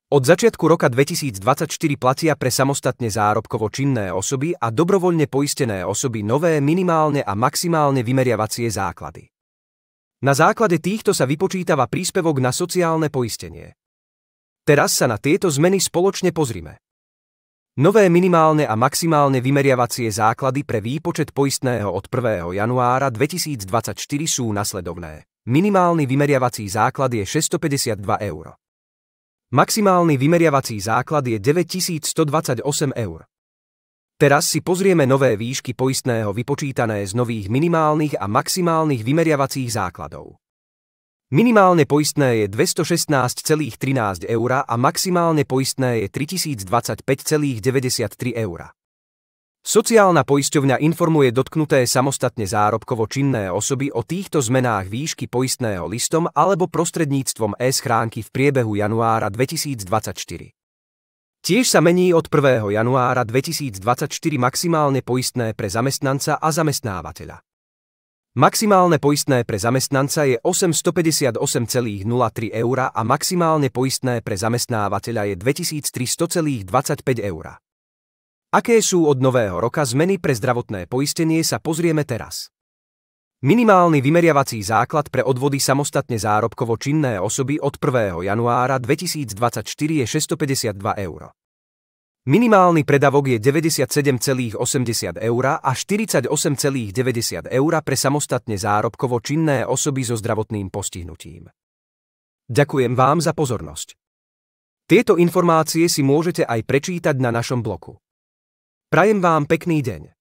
Od začiatku roka 2024 platia pre samostatne zárobkovo činné osoby a dobrovoľne poistené osoby nové minimálne a maximálne vymeriavacie základy. Na základe týchto sa vypočítava príspevok na sociálne poistenie. Teraz sa na tieto zmeny spoločne pozrime. Nové minimálne a maximálne vymeriavacie základy pre výpočet poistného od 1. januára 2024 sú nasledovné. Minimálny vymeriavací základ je 652 €. Maximálny vymeriavací základ je 9128 €. Teraz si pozrieme nové výšky poistného vypočítané z nových minimálnych a maximálnych vymeriavacích základov. Minimálne poistné je 216,13 € a maximálne poistné je 3025,93 €. Sociálna poisťovňa informuje dotknuté samostatne zárobkovo činné osoby o týchto zmenách výšky poistného listom alebo prostredníctvom e-schránky v priebehu januára 2024. Tiež sa mení od 1. januára 2024 maximálne poistné pre zamestnanca a zamestnávateľa. Maximálne poistné pre zamestnanca je 858,03 € a maximálne poistné pre zamestnávateľa je 2300,25 €. Aké sú od nového roka zmeny pre zdravotné poistenie, sa pozrieme teraz. Minimálny vymeriavací základ pre odvody samostatne zárobkovo činné osoby od 1. januára 2024 je 652 €. Minimálny predavok je 97,80 € a 48,90 € pre samostatne zárobkovo činné osoby so zdravotným postihnutím. Ďakujem vám za pozornosť. Tieto informácie si môžete aj prečítať na našom blogu. Prajem vám pekný deň.